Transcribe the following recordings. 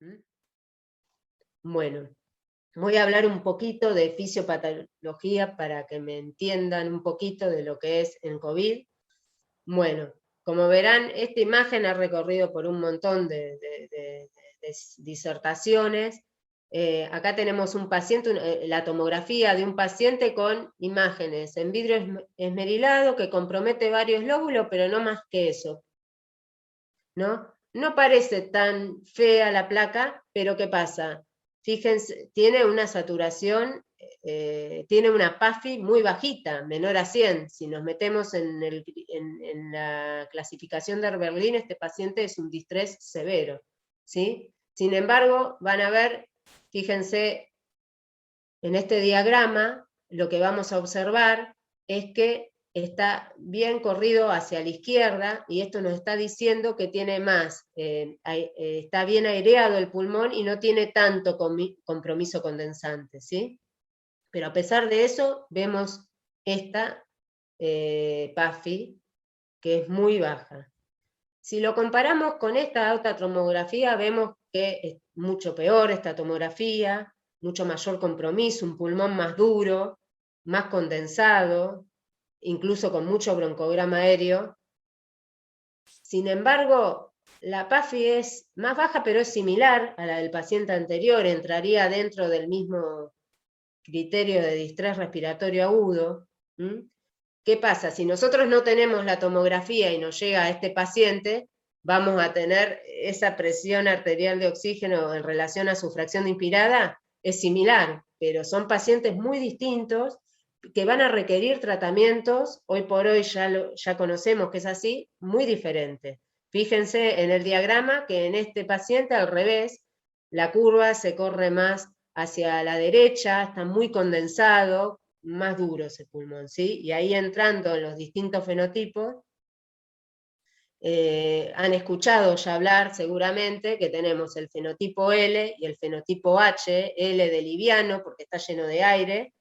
¿Mm? Bueno, voy a hablar un poquito de fisiopatología para que me entiendan un poquito de lo que es el COVID. Bueno, como verán, esta imagen ha recorrido por un montón de disertaciones. Acá tenemos un paciente, la tomografía de un paciente con imágenes en vidrio esmerilado que compromete varios lóbulos, pero no más que eso, ¿no? No parece tan fea la placa, pero ¿qué pasa? Fíjense, tiene una saturación, tiene una PAFI muy bajita, menor a 100. Si nos metemos en la clasificación de Berlín, este paciente es un distrés severo, ¿sí? Sin embargo, van a ver, fíjense, en este diagrama, lo que vamos a observar es que está bien corrido hacia la izquierda, y esto nos está diciendo que tiene más, está bien aireado el pulmón y no tiene tanto compromiso condensante, ¿sí? Pero a pesar de eso, vemos esta PAFI, que es muy baja. Si lo comparamos con esta alta tomografía, vemos que es mucho peor esta tomografía, mucho mayor compromiso, un pulmón más duro, más condensado, incluso con mucho broncograma aéreo. Sin embargo, la PAFI es más baja, pero es similar a la del paciente anterior, entraría dentro del mismo criterio de distrés respiratorio agudo. ¿Qué pasa? Si nosotros no tenemos la tomografía y nos llega a este paciente, vamos a tener esa presión arterial de oxígeno en relación a su fracción de inspirada, es similar, pero son pacientes muy distintos que van a requerir tratamientos, hoy por hoy ya conocemos que es así, muy diferentes. Fíjense en el diagrama que en este paciente al revés, la curva se corre más hacia la derecha, está muy condensado, más duro ese pulmón, ¿sí? Y ahí entrando en los distintos fenotipos, han escuchado ya hablar seguramente que tenemos el fenotipo L y el fenotipo H, L de liviano porque está lleno de aire.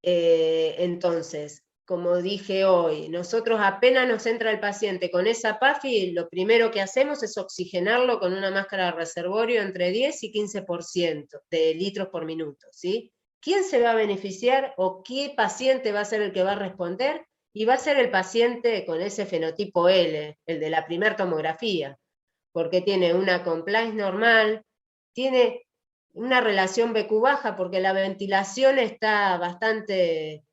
Entonces, como dije hoy, nosotros apenas nos entra el paciente con esa PAFI, lo primero que hacemos es oxigenarlo con una máscara de reservorio entre 10 y 15% de litros por minuto, ¿sí? ¿Quién se va a beneficiar o qué paciente va a ser el que va a responder? Y va a ser el paciente con ese fenotipo L, el de la primer tomografía, porque tiene una compliance normal, tiene una relación BQ baja porque la ventilación está bastante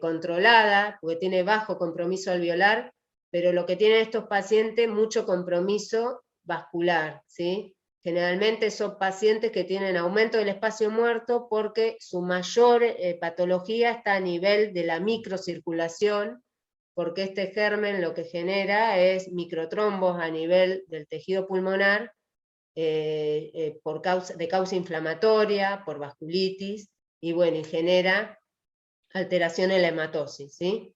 controlada, porque tiene bajo compromiso alveolar, pero lo que tienen estos pacientes, mucho compromiso vascular, ¿sí? Generalmente son pacientes que tienen aumento del espacio muerto porque su mayor patología está a nivel de la microcirculación, porque este germen lo que genera es microtrombos a nivel del tejido pulmonar, de causa inflamatoria, por vasculitis, y bueno, y genera alteración en la hematosis, ¿sí?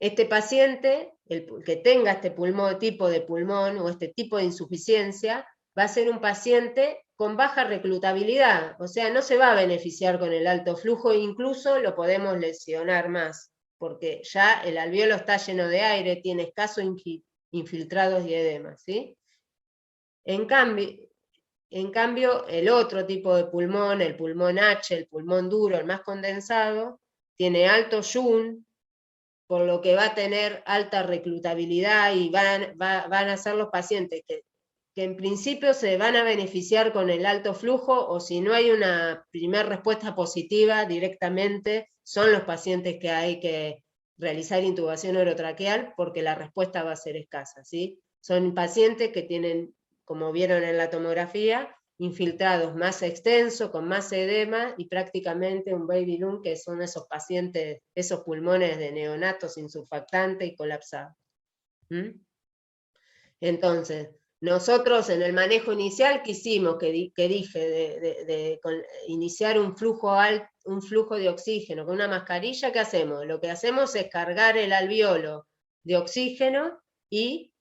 Este paciente, el que tenga este tipo de pulmón o este tipo de insuficiencia, va a ser un paciente con baja reclutabilidad, o sea, no se va a beneficiar con el alto flujo, e incluso lo podemos lesionar más, porque ya el alveolo está lleno de aire, tiene escasos infiltrados y edemas, ¿sí? En cambio, el otro tipo de pulmón, el pulmón H, el pulmón duro, el más condensado, tiene alto Jun, por lo que va a tener alta reclutabilidad y van a ser los pacientes que en principio se van a beneficiar con el alto flujo, o si no hay una primera respuesta positiva directamente, son los pacientes que hay que realizar intubación orotraqueal porque la respuesta va a ser escasa, ¿sí? Son pacientes que tienen, como vieron en la tomografía, infiltrados más extensos, con más edema y prácticamente un baby lung, que son esos pacientes, esos pulmones de neonatos sin surfactante y colapsados. Entonces, nosotros en el manejo inicial que hicimos, que dije, de iniciar un flujo de oxígeno con una mascarilla, ¿qué hacemos? Lo que hacemos es cargar el alveolo de oxígeno y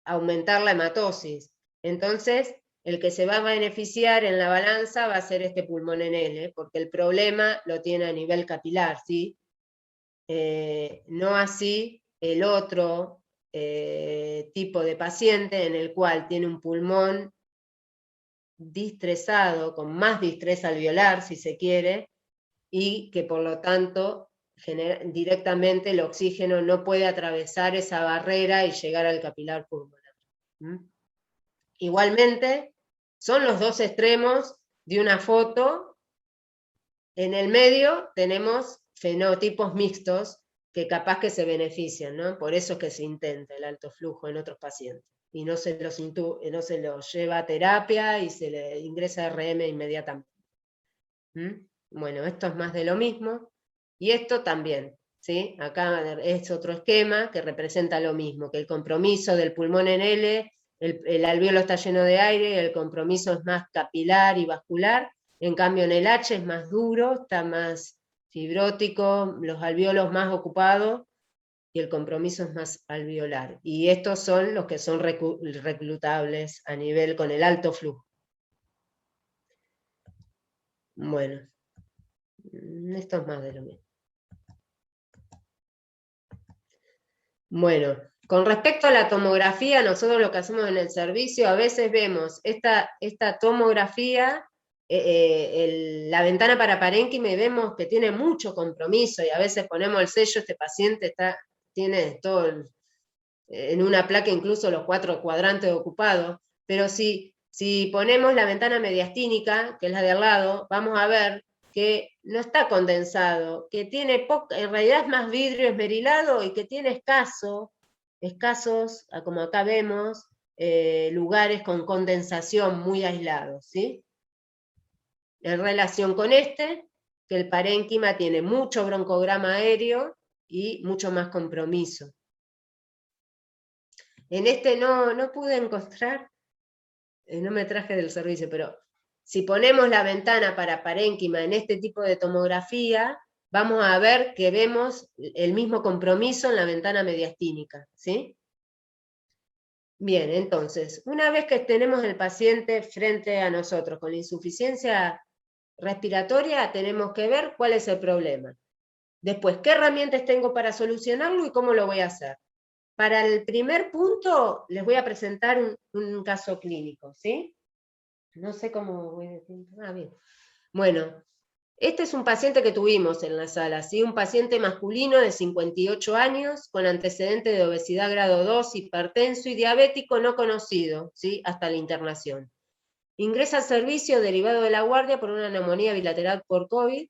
aumentar la hematosis. Entonces, el que se va a beneficiar en la balanza va a ser este pulmón en L, porque el problema lo tiene a nivel capilar, ¿sí? No así el otro tipo de paciente en el cual tiene un pulmón distresado, con más distrés alveolar, si se quiere, y que por lo tanto directamente el oxígeno no puede atravesar esa barrera y llegar al capilar pulmonar. Igualmente, son los dos extremos de una foto. En el medio tenemos fenotipos mixtos que capaz que se benefician, ¿no? Por eso es que se intenta el alto flujo en otros pacientes. Y no se los lleva a terapia y se le ingresa RM inmediatamente. Bueno, esto es más de lo mismo. Y esto también, ¿sí? Acá es otro esquema que representa lo mismo, que el compromiso del pulmón en L, el alvéolo está lleno de aire, el compromiso es más capilar y vascular, en cambio en el H es más duro, está más fibrótico, los alvéolos más ocupados, y el compromiso es más alveolar. Y estos son los que son reclutables a nivel con el alto flujo. Bueno, esto es más de lo mismo. Bueno, con respecto a la tomografía, nosotros lo que hacemos en el servicio, a veces vemos esta tomografía, la ventana para parénquima, y vemos que tiene mucho compromiso, y a veces ponemos el sello, este paciente tiene todo en una placa incluso los 4 cuadrantes ocupados, pero si ponemos la ventana mediastínica, que es la de al lado, vamos a ver que no está condensado, que tiene en realidad es más vidrio esmerilado y que tiene escasos, como acá vemos, lugares con condensación muy aislados, ¿sí? En relación con que el parénquima tiene mucho broncograma aéreo y mucho más compromiso. En no pude encontrar, no me traje del servicio, pero si ponemos la ventana para parénquima en este tipo de tomografía, vamos a ver que vemos el mismo compromiso en la ventana mediastínica, ¿sí? Bien, entonces, una vez que tenemos el paciente frente a nosotros con insuficiencia respiratoria, tenemos que ver cuál es el problema. Después, ¿qué herramientas tengo para solucionarlo y cómo lo voy a hacer? Para el primer punto, les voy a presentar un caso clínico, ¿sí? No sé cómo voy a decir. Bien. Bueno, este es un paciente que tuvimos en la sala, ¿sí? Un paciente masculino de 58 años, con antecedente de obesidad grado 2, hipertenso y diabético no conocido, ¿sí? Hasta la internación. Ingresa al servicio derivado de la guardia por una neumonía bilateral por COVID.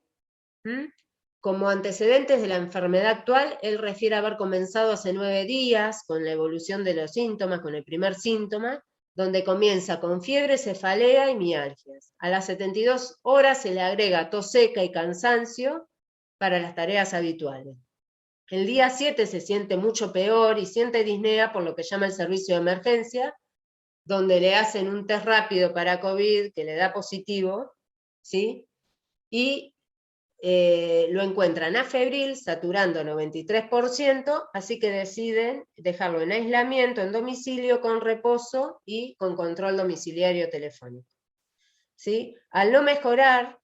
Como antecedentes de la enfermedad actual, él refiere haber comenzado hace 9 días con la evolución de los síntomas, con el primer síntoma, donde comienza con fiebre, cefalea y mialgias. A las 72 horas se le agrega tos seca y cansancio para las tareas habituales. El día 7 se siente mucho peor y siente disnea, por lo que llama el servicio de emergencia, donde le hacen un test rápido para COVID que le da positivo, ¿sí? Y lo encuentran afebril, saturando 93%, así que deciden dejarlo en aislamiento, en domicilio, con reposo y con control domiciliario telefónico. ¿Sí? Al no mejorar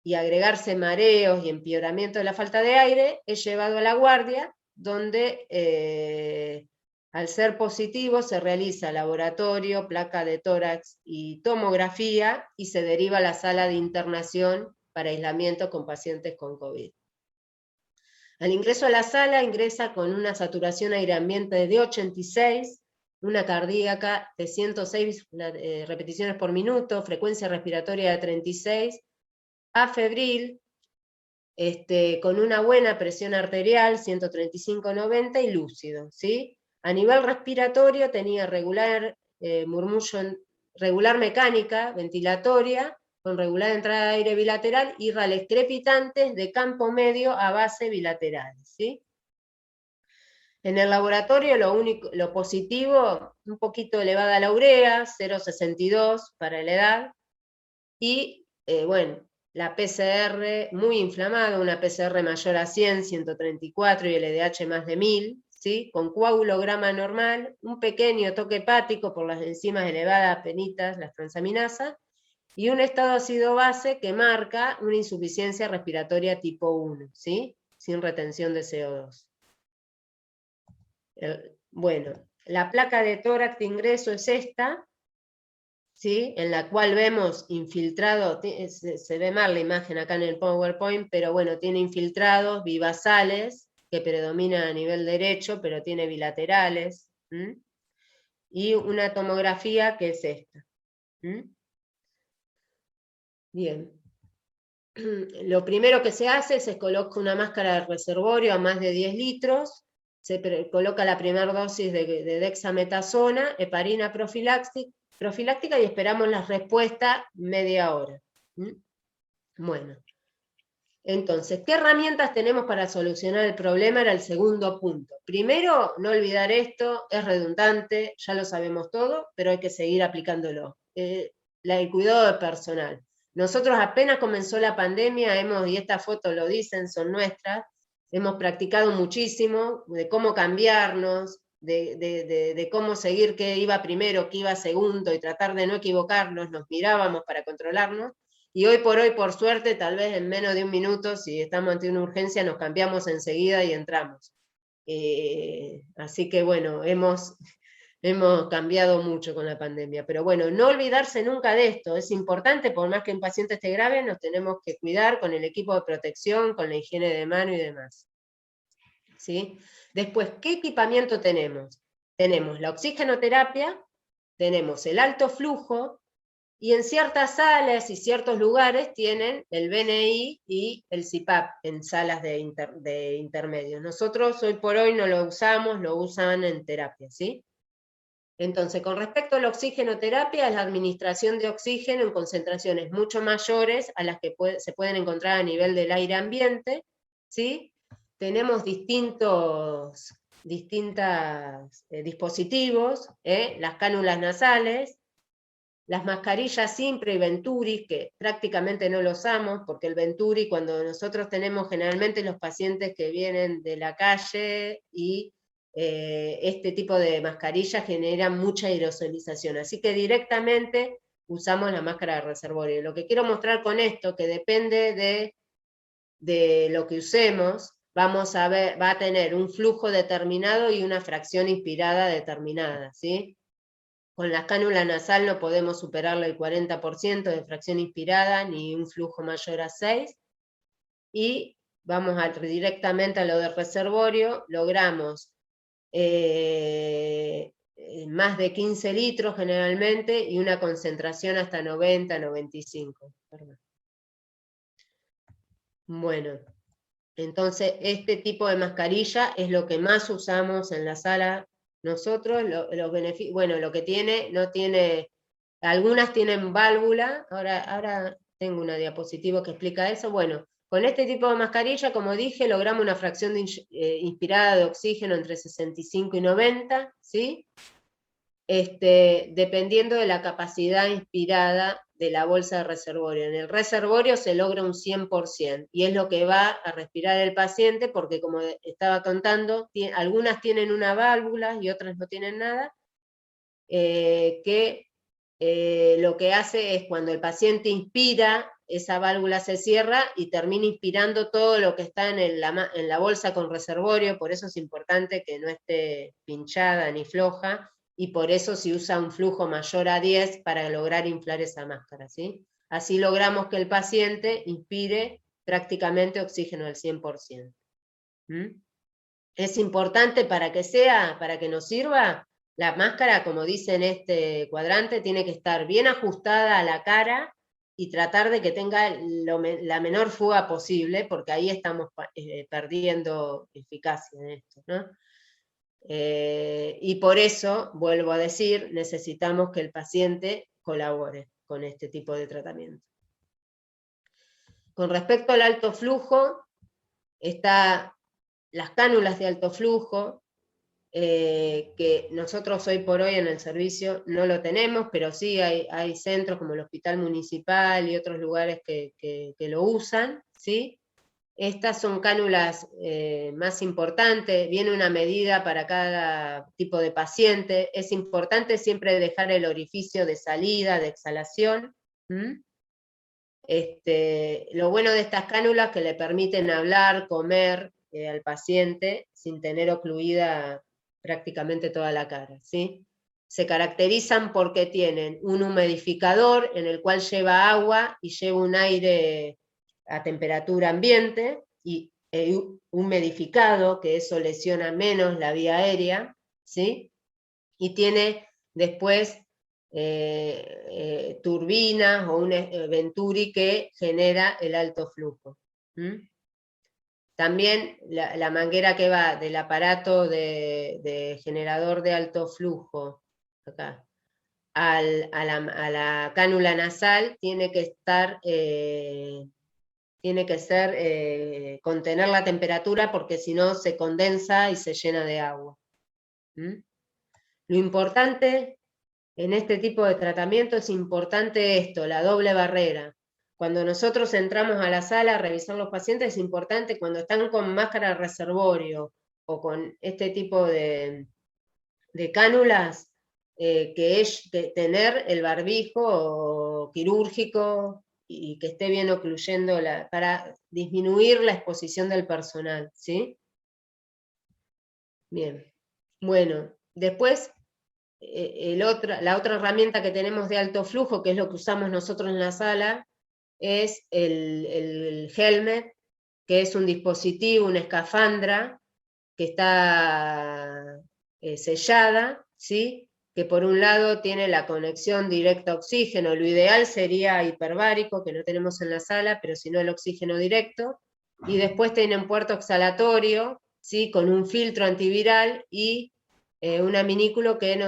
y agregarse mareos y empeoramiento de la falta de aire, es llevado a la guardia, donde al ser positivo se realiza laboratorio, placa de tórax y tomografía, y se deriva a la sala de internación para aislamiento con pacientes con COVID. Al ingreso a la sala ingresa con una saturación aire ambiente de 86, una cardíaca de 106 repeticiones por minuto, frecuencia respiratoria de 36, afebril, con una buena presión arterial, 135/90 y lúcido, ¿sí? A nivel respiratorio tenía regular murmullo, regular mecánica ventilatoria, con regular entrada de aire bilateral y rales crepitantes de campo medio a base bilaterales, ¿sí? En el laboratorio lo positivo, un poquito elevada la urea, 0,62 para la edad, y bueno, la PCR muy inflamada, una PCR mayor a 100, 134 y el LDH más de 1000, ¿sí? Con coagulograma normal, un pequeño toque hepático por las enzimas elevadas penitas, las transaminasas, y un estado ácido-base que marca una insuficiencia respiratoria tipo 1, ¿sí? Sin retención de CO2. Bueno, la placa de tórax de ingreso es esta, ¿sí? En la cual vemos infiltrado, se ve mal la imagen acá en el PowerPoint, pero bueno, tiene infiltrados bivasales, que predominan a nivel derecho, pero tiene bilaterales, ¿m? Y una tomografía que es esta. ¿M? Bien. Lo primero que se hace es se coloca una máscara de reservorio a más de 10 litros, se coloca la primera dosis de dexametasona, heparina profiláctica y esperamos la respuesta media hora. ¿Mm? Bueno, entonces, ¿qué herramientas tenemos para solucionar el problema? Era el segundo punto. Primero, no olvidar esto, es redundante, ya lo sabemos todo, pero hay que seguir aplicándolo. El cuidado personal. Nosotros apenas comenzó la pandemia, y estas fotos lo dicen, son nuestras, hemos practicado muchísimo de cómo cambiarnos, de cómo seguir qué iba primero, qué iba segundo, y tratar de no equivocarnos, nos mirábamos para controlarnos, y hoy, por suerte, tal vez en menos de un minuto, si estamos ante una urgencia, nos cambiamos enseguida y entramos. Así que bueno, hemos cambiado mucho con la pandemia, pero bueno, no olvidarse nunca de esto, es importante, por más que un paciente esté grave, nos tenemos que cuidar con el equipo de protección, con la higiene de mano y demás. ¿Sí? Después, ¿qué equipamiento tenemos? Tenemos la oxigenoterapia, tenemos el alto flujo, y en ciertas salas y ciertos lugares tienen el BNI y el CPAP en salas de intermedios. Nosotros hoy por hoy no lo usamos, lo usan en terapia, ¿sí? Entonces, con respecto a la oxigenoterapia, es la administración de oxígeno en concentraciones mucho mayores a las que se pueden encontrar a nivel del aire ambiente, ¿sí? Tenemos distintos dispositivos, las cánulas nasales, las mascarillas Simpre y Venturi, que prácticamente no lo usamos, porque el Venturi, cuando nosotros tenemos generalmente los pacientes que vienen de la calle y este tipo de mascarillas generan mucha aerosolización, así que directamente usamos la máscara de reservorio. Lo que quiero mostrar con esto, que depende de lo que usemos, vamos a ver, va a tener un flujo determinado y una fracción inspirada determinada, ¿sí? Con la cánula nasal no podemos superarle el 40% de fracción inspirada, ni un flujo mayor a 6. Y vamos directamente a lo del reservorio, logramos más de 15 litros generalmente y una concentración hasta 90, 95. Perdón. Bueno, entonces este tipo de mascarilla es lo que más usamos en la sala nosotros. Los beneficios, bueno, lo que tiene, no tiene, algunas tienen válvula, ahora tengo una diapositiva que explica eso. Bueno, con este tipo de mascarilla, como dije, logramos una fracción inspirada de oxígeno entre 65 y 90, ¿sí? Dependiendo de la capacidad inspirada de la bolsa de reservorio. En el reservorio se logra un 100%, y es lo que va a respirar el paciente, porque como estaba contando, algunas tienen una válvula y otras no tienen nada, que lo que hace es cuando el paciente inspira, esa válvula se cierra y termina inspirando todo lo que está en la bolsa con reservorio, por eso es importante que no esté pinchada ni floja, y por eso se usa un flujo mayor a 10 para lograr inflar esa máscara, ¿sí? Así logramos que el paciente inspire prácticamente oxígeno al 100%. ¿Mm? Es importante para que nos sirva, la máscara, como dice en este cuadrante, tiene que estar bien ajustada a la cara y tratar de que tenga la menor fuga posible, porque ahí estamos perdiendo eficacia en esto, ¿no? Y por eso, vuelvo a decir, necesitamos que el paciente colabore con este tipo de tratamiento. Con respecto al alto flujo, está las cánulas de alto flujo, que nosotros hoy por hoy en el servicio no lo tenemos, pero sí hay centros como el Hospital Municipal y otros lugares que lo usan, ¿sí? Estas son cánulas más importantes, viene una medida para cada tipo de paciente. Es importante siempre dejar el orificio de salida, de exhalación. Lo bueno de estas cánulas es que le permiten hablar, comer al paciente sin tener ocluida prácticamente toda la cara, ¿sí? Se caracterizan porque tienen un humidificador en el cual lleva agua y lleva un aire a temperatura ambiente, y humidificado, que eso lesiona menos la vía aérea, ¿sí? Y tiene después turbinas o un venturi que genera el alto flujo. También la manguera que va del aparato de generador de alto flujo, acá, a la cánula nasal, tiene que estar, contener la temperatura, porque si no se condensa y se llena de agua. Lo importante en este tipo de tratamiento es importante esto, la doble barrera. Cuando nosotros entramos a la sala a revisar los pacientes, es importante, cuando están con máscara de reservorio o con este tipo de cánulas, que tener el barbijo quirúrgico y que esté bien ocluyendo para disminuir la exposición del personal, ¿sí? Bien. Bueno, después la otra herramienta que tenemos de alto flujo, que es lo que usamos nosotros en la sala, es el helmet, que es un dispositivo, una escafandra, que está sellada, ¿sí? Que por un lado tiene la conexión directa a oxígeno. Lo ideal sería hiperbárico, que no tenemos en la sala, pero si no, el oxígeno directo. Y después tiene un puerto exhalatorio, ¿sí? Con un filtro antiviral y un aminículo que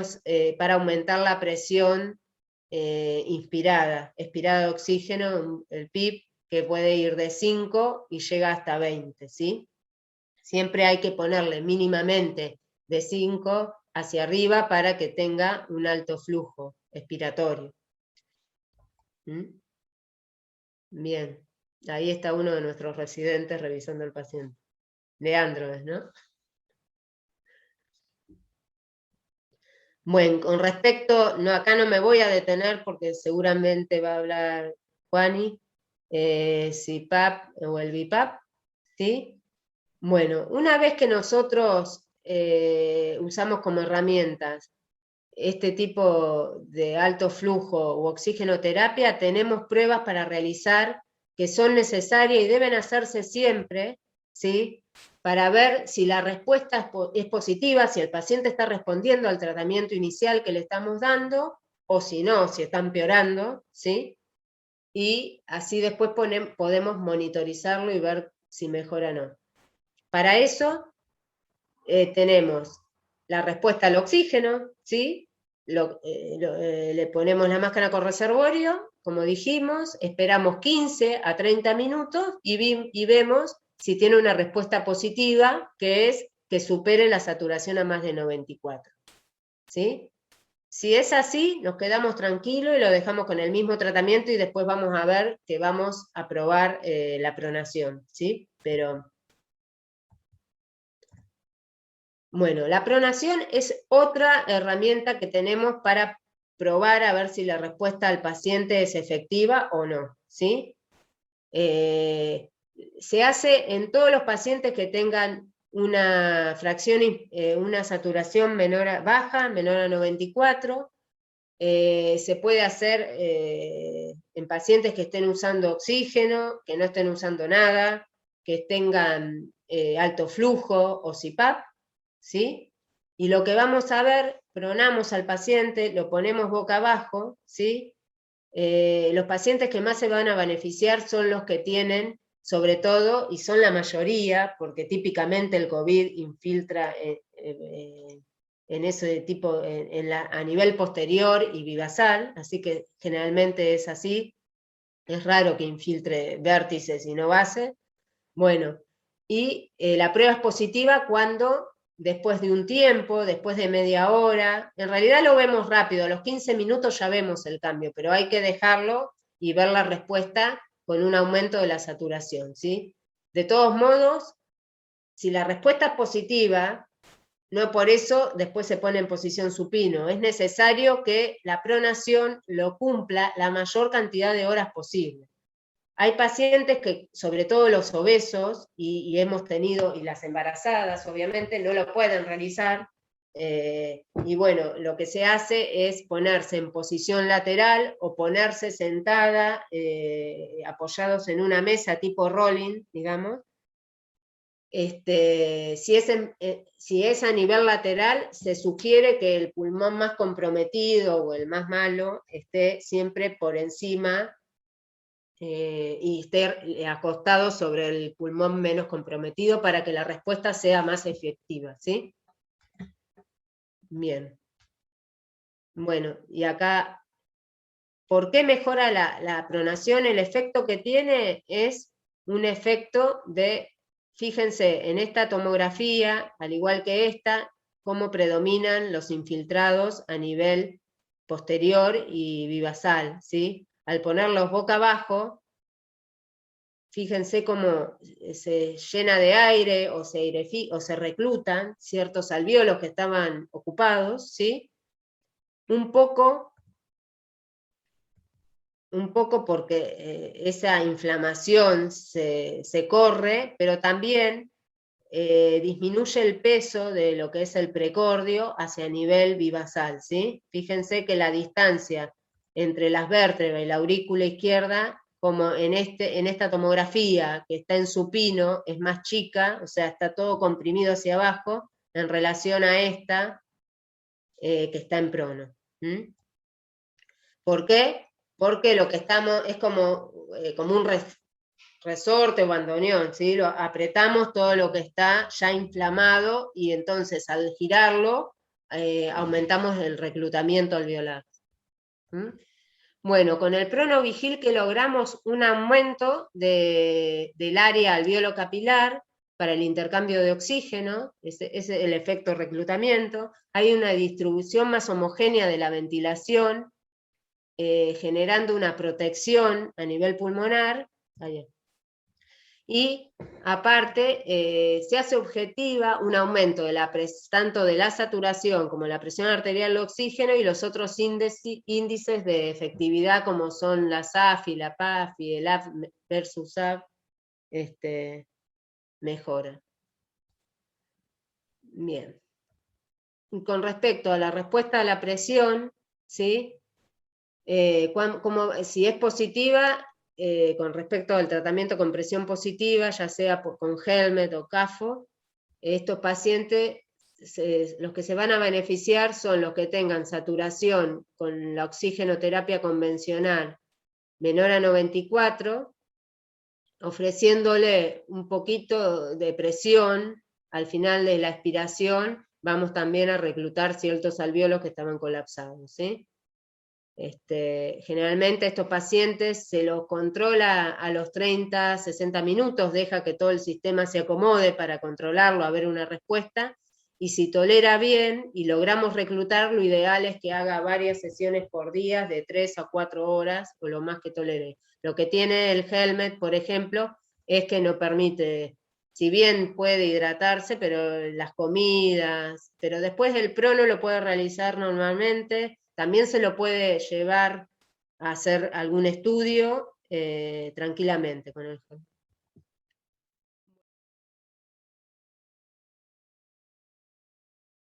para aumentar la presión expirada de oxígeno, el PIB, que puede ir de 5 y llega hasta 20, ¿sí? Siempre hay que ponerle mínimamente de 5 hacia arriba para que tenga un alto flujo expiratorio. Bien, ahí está uno de nuestros residentes revisando al paciente. Leandro es, ¿no? Bueno, con respecto, acá no me voy a detener porque seguramente va a hablar Juani, CPAP o el BiPAP, ¿sí? Bueno, una vez que nosotros usamos como herramientas este tipo de alto flujo u oxigenoterapia, tenemos pruebas para realizar que son necesarias y deben hacerse siempre, ¿sí? Para ver si la respuesta es positiva, si el paciente está respondiendo al tratamiento inicial que le estamos dando, o si no, si está empeorando, ¿sí? Y así después podemos monitorizarlo y ver si mejora o no. Para eso tenemos la respuesta al oxígeno, ¿sí? Le ponemos la máscara con reservorio, como dijimos, esperamos 15 a 30 minutos y vemos si tiene una respuesta positiva, que es que supere la saturación a más de 94, ¿sí? Si es así, nos quedamos tranquilos y lo dejamos con el mismo tratamiento y después vamos a ver que vamos a probar la pronación, ¿sí? Pero bueno, la pronación es otra herramienta que tenemos para probar a ver si la respuesta al paciente es efectiva o no, ¿sí? Se hace en todos los pacientes que tengan una fracción, una saturación baja, menor a 94. Se puede hacer en pacientes que estén usando oxígeno, que no estén usando nada, que tengan alto flujo o CPAP, ¿sí? Y lo que vamos a ver, pronamos al paciente, lo ponemos boca abajo, ¿sí? Los pacientes que más se van a beneficiar son los que tienen, sobre todo, y son la mayoría, porque típicamente el COVID infiltra en ese tipo, a nivel posterior y vivasal, así que generalmente es así, es raro que infiltre vértices y no base. Bueno, y la prueba es positiva cuando después de un tiempo, después de media hora, en realidad lo vemos rápido, a los 15 minutos ya vemos el cambio, pero hay que dejarlo y ver la respuesta con un aumento de la saturación, ¿sí? De todos modos, si la respuesta es positiva, no por eso después se pone en posición supino, es necesario que la pronación lo cumpla la mayor cantidad de horas posible. Hay pacientes que, sobre todo los obesos, y hemos tenido, y las embarazadas obviamente, no lo pueden realizar, Y bueno, lo que se hace es ponerse en posición lateral o ponerse sentada, apoyados en una mesa tipo rolling, digamos. Si es a nivel lateral, se sugiere que el pulmón más comprometido o el más malo esté siempre por encima y esté acostado sobre el pulmón menos comprometido para que la respuesta sea más efectiva, ¿sí? Bien. Bueno, y acá, ¿por qué mejora la pronación? El efecto que tiene es un efecto de, fíjense, en esta tomografía, al igual que esta, cómo predominan los infiltrados a nivel posterior y vivasal, ¿sí? Al ponerlos boca abajo, fíjense cómo se llena de aire o se reclutan ciertos alvéolos que estaban ocupados, ¿sí? Un poco porque esa inflamación se corre, pero también disminuye el peso de lo que es el precordio hacia nivel vivasal, ¿sí? Fíjense que la distancia entre las vértebras y la aurícula izquierda, como en esta tomografía que está en supino, es más chica, o sea, está todo comprimido hacia abajo, en relación a esta que está en prono. ¿Por qué? Porque lo que estamos es como un resorte o bandoneón, ¿sí? Lo apretamos todo lo que está ya inflamado y entonces al girarlo aumentamos el reclutamiento alveolar. Bueno, con el pronovigil que logramos un aumento del área alveolo capilar para el intercambio de oxígeno, ese es el efecto reclutamiento, hay una distribución más homogénea de la ventilación, generando una protección a nivel pulmonar, y aparte se hace objetiva un aumento de tanto de la saturación como la presión arterial de oxígeno y los otros índices de efectividad como son la SAFI, la PAFI, el AP versus AP, mejora. Bien. Y con respecto a la respuesta a la presión, ¿sí? Si es positiva, con respecto al tratamiento con presión positiva, ya sea con Helmet o CAFO, estos pacientes, los que se van a beneficiar son los que tengan saturación con la oxigenoterapia convencional menor a 94, ofreciéndole un poquito de presión al final de la expiración, vamos también a reclutar ciertos alvéolos que estaban colapsados, ¿sí? Generalmente estos pacientes se los controla a los 30, 60 minutos, deja que todo el sistema se acomode para controlarlo, a ver una respuesta, y si tolera bien y logramos reclutar, lo ideal es que haga varias sesiones por día de 3 a 4 horas, o lo más que tolere. Lo que tiene el Helmet, por ejemplo, es que no permite, si bien puede hidratarse, pero las comidas, pero después el prono lo puede realizar normalmente. También se lo puede llevar a hacer algún estudio tranquilamente con el Helmet.